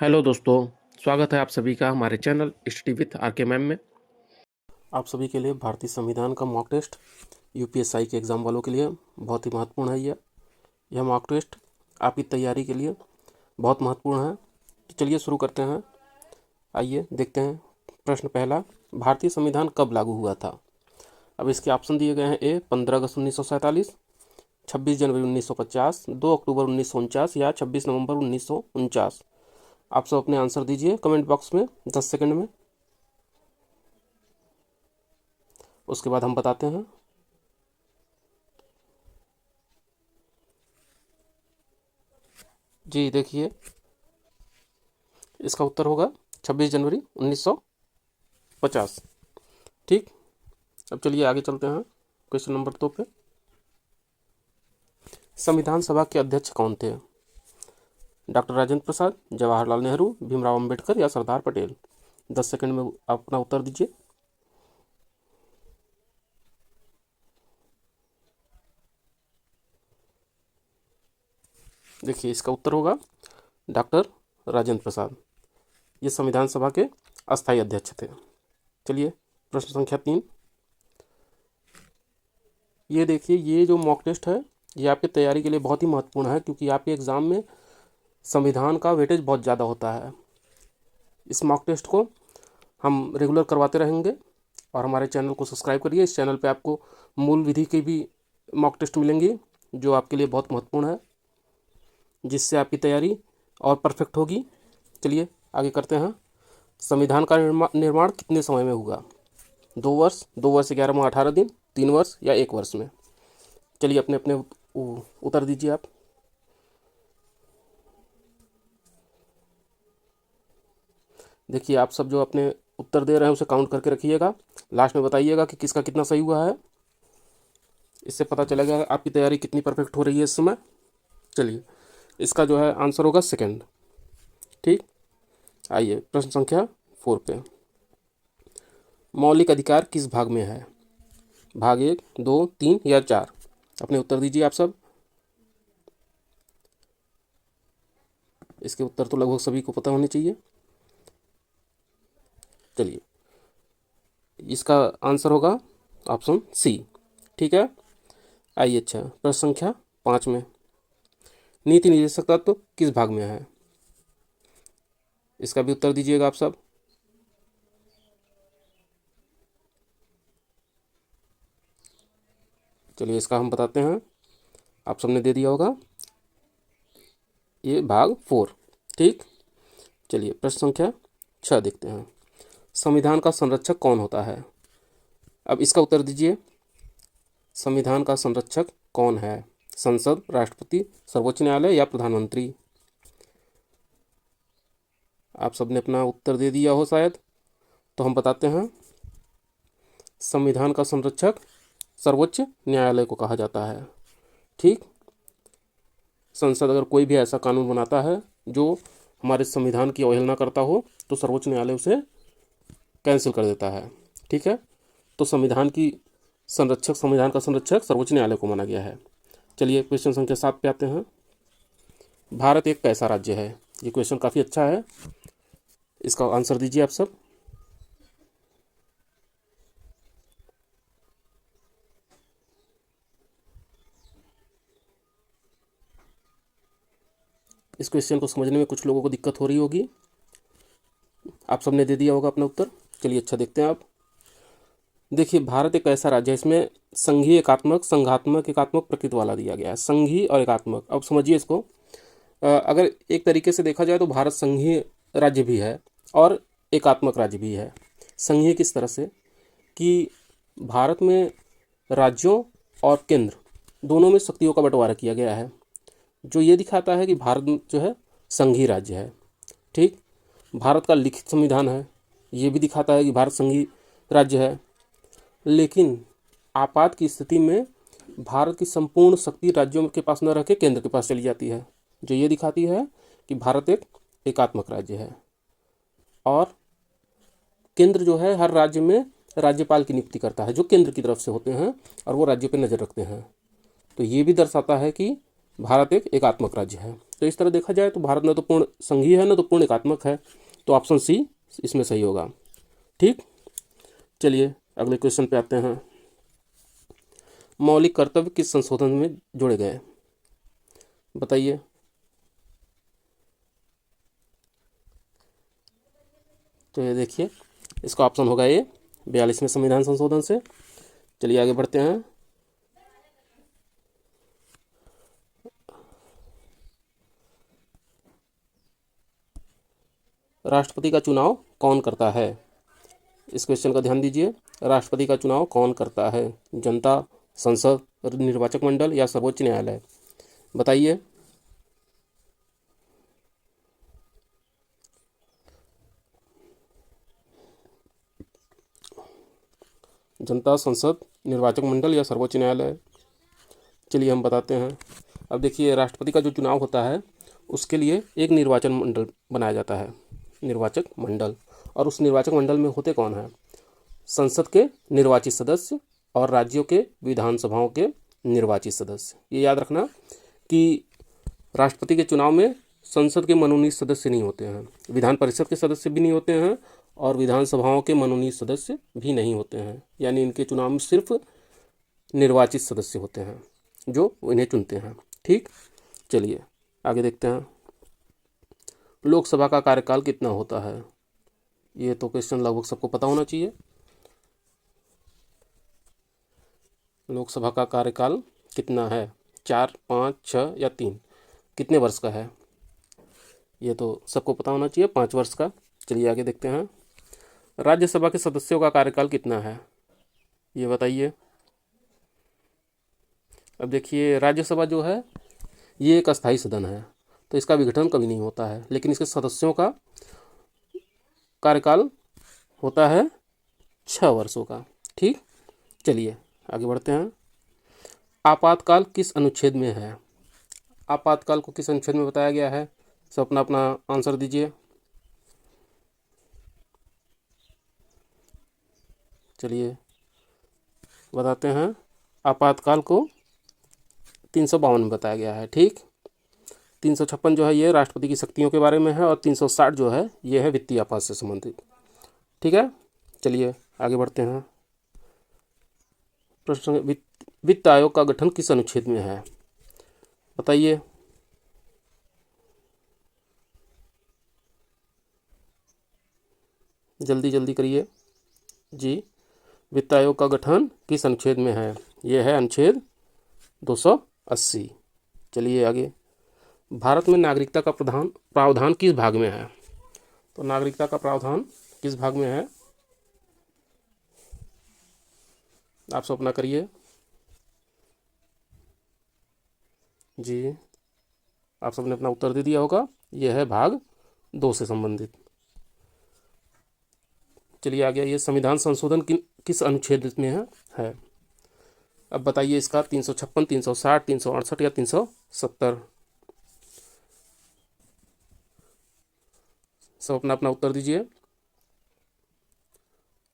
Hello दोस्तों, स्वागत है आप सभी का हमारे चैनल स्टडी विथ आर के मैम में। आप सभी के लिए भारतीय संविधान का मॉक टेस्ट यूपीएससी के एग्ज़ाम वालों के लिए बहुत ही महत्वपूर्ण है। यह मॉक टेस्ट आपकी तैयारी के लिए बहुत महत्वपूर्ण है। तो चलिए शुरू करते हैं। आइए देखते हैं। प्रश्न पहला, भारतीय संविधान कब लागू हुआ था? अब इसके ऑप्शन दिए गए हैं। ए 15 अगस्त 1947, 26 जनवरी 1950, 2 अक्टूबर 1949 या 26 नवंबर 1949। आप सब अपने आंसर दीजिए कमेंट बॉक्स में 10 सेकंड में। उसके बाद हम बताते हैं। जी देखिए, इसका उत्तर होगा 26 जनवरी 1950। ठीक, अब चलिए आगे चलते हैं क्वेश्चन नंबर 2 पे। संविधान सभा के अध्यक्ष कौन थे? डॉक्टर राजेंद्र प्रसाद, जवाहरलाल नेहरू, भीमराव अंबेडकर या सरदार पटेल? 10 सेकंड में आप अपना उत्तर दीजिए। देखिए, इसका उत्तर होगा डॉक्टर राजेंद्र प्रसाद। ये संविधान सभा के अस्थायी अध्यक्ष थे। चलिए प्रश्न संख्या 3। ये देखिए, ये जो मॉक टेस्ट है ये आपकी तैयारी के लिए बहुत ही महत्वपूर्ण है, क्योंकि आपके एग्ज़ाम में संविधान का वेटेज बहुत ज़्यादा होता है। इस मॉक टेस्ट को हम रेगुलर करवाते रहेंगे और हमारे चैनल को सब्सक्राइब करिए। इस चैनल पे आपको मूल विधि की भी मॉक टेस्ट मिलेंगी जो आपके लिए बहुत महत्वपूर्ण है, जिससे आपकी तैयारी और परफेक्ट होगी। चलिए आगे करते हैं। संविधान का निर्माण कितने समय में हुआ? 2 वर्ष, 2 वर्ष 11 माह 18 दिन, 3 वर्ष या 1 वर्ष में? चलिए अपने अपने उत्तर दीजिए आप। देखिए, आप सब जो अपने उत्तर दे रहे हैं उसे काउंट करके रखिएगा। लास्ट में बताइएगा कि किसका कितना सही हुआ है। इससे पता चलेगा आपकी तैयारी कितनी परफेक्ट हो रही है इस समय। चलिए, इसका जो है आंसर होगा सेकंड। ठीक, आइए प्रश्न संख्या 4 पे। मौलिक अधिकार किस भाग में है? भाग 1, 2, 3 या 4? अपने उत्तर दीजिए आप सब। इसके उत्तर तो लगभग सभी को पता होने चाहिए। चलिए, इसका आंसर होगा ऑप्शन सी। ठीक है, आइए अच्छा प्रश्न संख्या 5 में। नीति निर्देशक तत्व किस भाग में है? इसका भी उत्तर दीजिएगा आप सब। चलिए, इसका हम बताते हैं। आप सबने दे दिया होगा, ये भाग 4। ठीक, चलिए प्रश्न संख्या 6 देखते हैं। संविधान का संरक्षक कौन होता है? अब इसका उत्तर दीजिए। संविधान का संरक्षक कौन है? संसद, राष्ट्रपति, सर्वोच्च न्यायालय या प्रधानमंत्री? आप सबने अपना उत्तर दे दिया हो शायद, तो हम बताते हैं। संविधान का संरक्षक सर्वोच्च न्यायालय को कहा जाता है। ठीक, संसद अगर कोई भी ऐसा कानून बनाता है जो हमारे संविधान की अवहेलना करता हो तो सर्वोच्च न्यायालय उसे कैंसिल कर देता है। ठीक है, तो संविधान का संरक्षक सर्वोच्च न्यायालय को माना गया है। चलिए क्वेश्चन संख्या 7 पे आते हैं। भारत एक कैसा राज्य है? ये क्वेश्चन काफ़ी अच्छा है, इसका आंसर दीजिए आप सब। इस क्वेश्चन को समझने में कुछ लोगों को दिक्कत हो रही होगी। आप सबने दे दिया होगा अपना उत्तर। चलिए अच्छा देखते हैं आप। देखिए, भारत एक ऐसा राज्य है, इसमें संघीय एकात्मक, संघात्मक, एकात्मक प्रकृति वाला दिया गया है। संघीय और एकात्मक, अब समझिए इसको। अगर एक तरीके से देखा जाए तो भारत संघीय राज्य भी है और एकात्मक राज्य भी है। संघीय किस तरह से कि भारत में राज्यों और केंद्र दोनों में शक्तियों का बंटवारा किया गया है, जो ये दिखाता है कि भारत जो है संघीय राज्य है। ठीक, भारत का लिखित संविधान है, ये भी दिखाता है कि भारत संघीय राज्य है। लेकिन आपात की स्थिति में भारत की संपूर्ण शक्ति राज्यों के पास न रह के केंद्र के पास चली जाती है, जो ये दिखाती है कि भारत एक एकात्मक राज्य है। और केंद्र जो है हर राज्य में राज्यपाल की नियुक्ति करता है, जो केंद्र की तरफ से होते हैं और वो राज्य पर नज़र रखते हैं। तो ये भी दर्शाता है कि भारत एक एकात्मक राज्य है। तो इस तरह देखा जाए तो भारत न तो पूर्ण संघीय है न तो पूर्ण एकात्मक है, तो ऑप्शन सी इसमें सही होगा। ठीक, चलिए अगले क्वेश्चन पे आते हैं। मौलिक कर्तव्य किस संशोधन में जोड़े गए, बताइए। तो ये देखिए, इसका ऑप्शन होगा ए 42वें संविधान संशोधन से। चलिए आगे बढ़ते हैं। राष्ट्रपति का चुनाव कौन करता है, इस क्वेश्चन का ध्यान दीजिए। राष्ट्रपति का चुनाव कौन करता है, जनता, संसद, निर्वाचक मंडल या सर्वोच्च न्यायालय, बताइए। जनता, संसद, निर्वाचक मंडल या सर्वोच्च न्यायालय। चलिए हम बताते हैं। अब देखिए, राष्ट्रपति का जो चुनाव होता है उसके लिए एक निर्वाचन मंडल बनाया जाता है, निर्वाचक मंडल। और उस निर्वाचक मंडल में होते कौन हैं, संसद के निर्वाचित सदस्य और राज्यों के विधानसभाओं के निर्वाचित सदस्य। ये याद रखना कि राष्ट्रपति के चुनाव में संसद के मनोनीत सदस्य नहीं होते हैं, विधान परिषद के सदस्य भी नहीं होते हैं और विधानसभाओं के मनोनीत सदस्य भी नहीं होते हैं। यानी इनके चुनाव में सिर्फ निर्वाचित सदस्य होते हैं जो इन्हें चुनते हैं। ठीक, चलिए आगे देखते हैं। लोकसभा का कार्यकाल कितना होता है, ये तो क्वेश्चन लगभग सबको पता होना चाहिए। लोकसभा का कार्यकाल कितना है, 4, 5, 6 या 3, कितने वर्ष का है, ये तो सबको पता होना चाहिए, 5 वर्ष का। चलिए आगे देखते हैं। राज्यसभा के सदस्यों का कार्यकाल कितना है, ये बताइए। अब देखिए, राज्यसभा जो है ये एक अस्थायी सदन है, तो इसका विघटन कभी नहीं होता है, लेकिन इसके सदस्यों का कार्यकाल होता है 6 वर्षों का। ठीक, चलिए आगे बढ़ते हैं। आपातकाल किस अनुच्छेद में है, आपातकाल को किस अनुच्छेद में बताया गया है, सब अपना अपना आंसर दीजिए। चलिए बताते हैं। आपातकाल को 352 में बताया गया है। ठीक, 356 जो है ये राष्ट्रपति की शक्तियों के बारे में है और 360 जो है ये है वित्तीय आपात से संबंधित। ठीक है, चलिए आगे बढ़ते हैं। प्रश्न, वित्त आयोग का गठन किस अनुच्छेद में है, बताइए। जल्दी जल्दी करिए जी। वित्त आयोग का गठन किस अनुच्छेद में है, यह है अनुच्छेद 280। चलिए आगे। भारत में नागरिकता का प्रावधान किस भाग में है, तो नागरिकता का प्रावधान किस भाग में है, आप सब अपना करिए जी। आप सबने अपना उत्तर दे दिया होगा, यह है भाग 2 से संबंधित। चलिए आगे। ये संविधान संशोधन किस अनुच्छेद में है। अब बताइए इसका 356, 360, 368 या 370, सब अपना अपना उत्तर दीजिए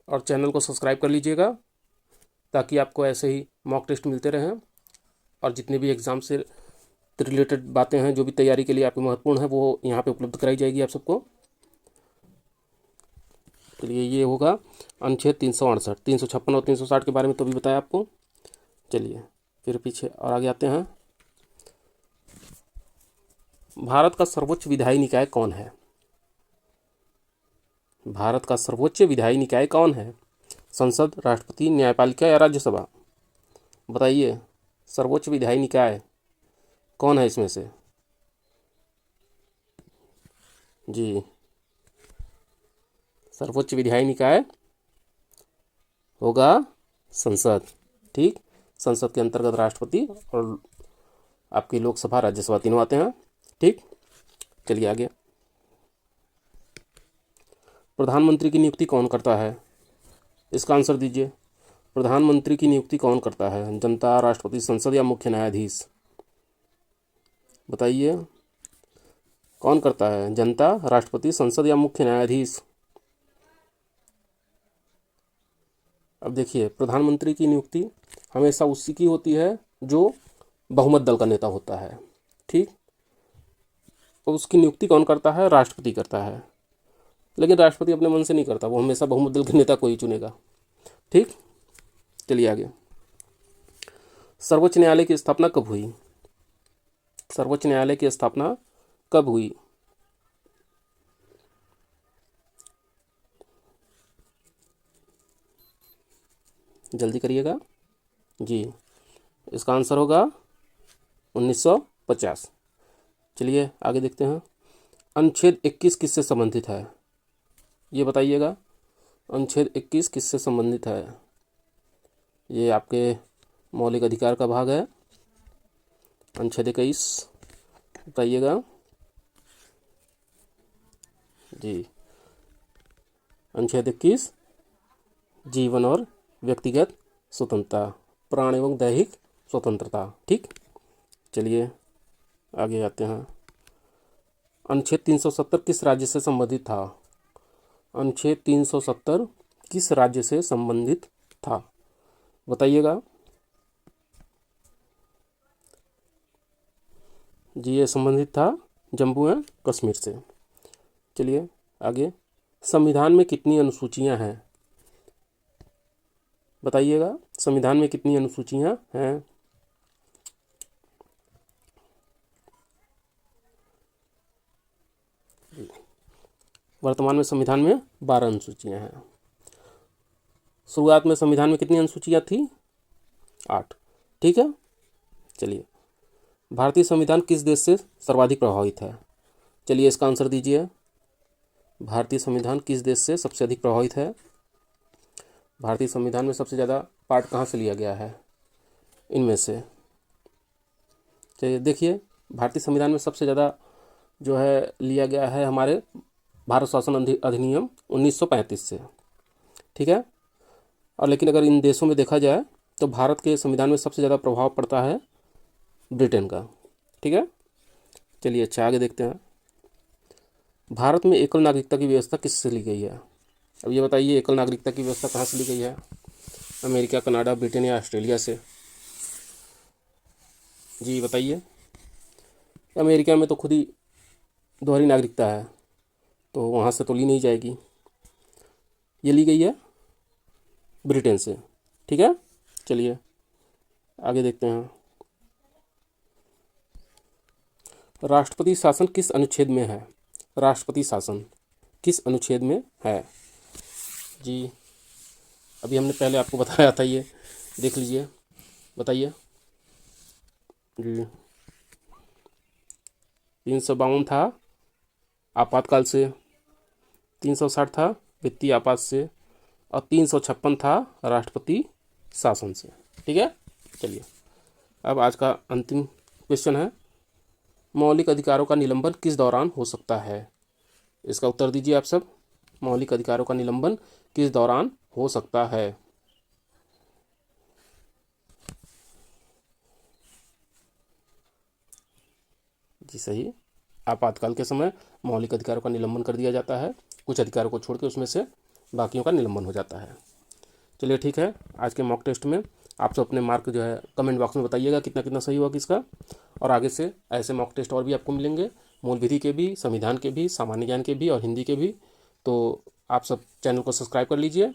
और चैनल को सब्सक्राइब कर लीजिएगा ताकि आपको ऐसे ही मॉक टेस्ट मिलते रहें और जितने भी एग्ज़ाम से रिलेटेड बातें हैं जो भी तैयारी के लिए आपको महत्वपूर्ण है वो यहाँ पे उपलब्ध कराई जाएगी आप सबको। चलिए ये होगा अनुच्छेद 368, 356 और 360 के बारे में तो भी बताया आपको। चलिए फिर पीछे और आगे आते हैं। भारत का सर्वोच्च विधायी निकाय कौन है, भारत का सर्वोच्च विधायी निकाय कौन है, संसद, राष्ट्रपति, न्यायपालिका या राज्यसभा, बताइए। सर्वोच्च विधायी निकाय कौन है इसमें से जी। सर्वोच्च विधायी निकाय होगा संसद। ठीक, संसद के अंतर्गत राष्ट्रपति और आपकी लोकसभा, राज्यसभा तीनों आते हैं। ठीक, चलिए आगे। प्रधानमंत्री की नियुक्ति कौन करता है, इसका आंसर दीजिए। प्रधानमंत्री की नियुक्ति कौन करता है, जनता, राष्ट्रपति, संसद या मुख्य न्यायाधीश, बताइए। कौन करता है, जनता, राष्ट्रपति, संसद या मुख्य न्यायाधीश। अब देखिए, प्रधानमंत्री की नियुक्ति हमेशा उसी की होती है जो बहुमत दल का नेता होता है। ठीक, और उसकी नियुक्ति कौन करता है? राष्ट्रपति करता है। लेकिन राष्ट्रपति अपने मन से नहीं करता, वो हमेशा बहुमत दल के नेता को ही चुनेगा। ठीक, चलिए आगे। सर्वोच्च न्यायालय की स्थापना कब हुई? सर्वोच्च न्यायालय की स्थापना कब हुई? जल्दी करिएगा जी। इसका आंसर होगा 1950। चलिए आगे देखते हैं। अनुच्छेद 21 किससे संबंधित है? ये बताइएगा, अनुच्छेद 21 किससे संबंधित है? ये आपके मौलिक अधिकार का भाग है। अनुच्छेद 21 बताइएगा जी। अनुच्छेद 21 जीवन और व्यक्तिगत स्वतंत्रता, प्राण एवं दैहिक स्वतंत्रता। ठीक, चलिए आगे आते हैं। अनुच्छेद 370 किस राज्य से संबंधित था? अनुच्छेद 370 किस राज्य से संबंधित था? बताइएगा जी। ये संबंधित था जम्मू एंड कश्मीर से। चलिए आगे। संविधान में कितनी अनुसूचियां हैं? बताइएगा, संविधान में कितनी अनुसूचियां हैं? वर्तमान में संविधान में 12 अनुसूचियां हैं। शुरुआत में संविधान में कितनी अनुसूचियां थी? 8। ठीक है, चलिए। भारतीय संविधान किस देश से सर्वाधिक प्रभावित है? चलिए इसका आंसर दीजिए। भारतीय संविधान किस देश से सबसे अधिक प्रभावित है? भारतीय संविधान में सबसे ज़्यादा पार्ट कहाँ से लिया गया है इनमें से? चलिए देखिए, भारतीय संविधान में सबसे ज़्यादा जो है लिया गया है हमारे भारत शासन अधिनियम 1935 से। ठीक है, और लेकिन अगर इन देशों में देखा जाए तो भारत के संविधान में सबसे ज़्यादा प्रभाव पड़ता है ब्रिटेन का। ठीक है, चलिए अच्छा आगे देखते हैं। भारत में एकल नागरिकता की व्यवस्था किससे ली गई है? अब ये बताइए, एकल नागरिकता की व्यवस्था कहाँ से ली गई है? अमेरिका, कनाडा, ब्रिटेन या ऑस्ट्रेलिया से? जी बताइए। अमेरिका में तो खुद ही दोहरी नागरिकता है, तो वहाँ से तो ली नहीं जाएगी। ये ली गई है ब्रिटेन से। ठीक है, चलिए आगे देखते हैं। राष्ट्रपति शासन किस अनुच्छेद में है? राष्ट्रपति शासन किस अनुच्छेद में है? जी अभी हमने पहले आपको बताया था, ये देख लीजिए, बताइए जी। 352 था आपातकाल से, 360 था वित्तीय आपात से, और 356 था राष्ट्रपति शासन से। ठीक है, चलिए अब आज का अंतिम क्वेश्चन है, मौलिक अधिकारों का निलंबन किस दौरान हो सकता है? इसका उत्तर दीजिए आप सब। मौलिक अधिकारों का निलंबन किस दौरान हो सकता है? जी सही, आपातकाल के समय मौलिक अधिकारों का निलंबन कर दिया जाता है। कुछ अधिकारों को छोड़ के उसमें से बाकियों का निलंबन हो जाता है। चलिए ठीक है, आज के मॉक टेस्ट में आप सब अपने मार्क जो है कमेंट बॉक्स में बताइएगा कितना कितना सही हुआ किसका। और आगे से ऐसे मॉक टेस्ट और भी आपको मिलेंगे, मूल विधि के भी, संविधान के भी, सामान्य ज्ञान के भी और हिंदी के भी। तो आप सब चैनल को सब्सक्राइब कर लीजिए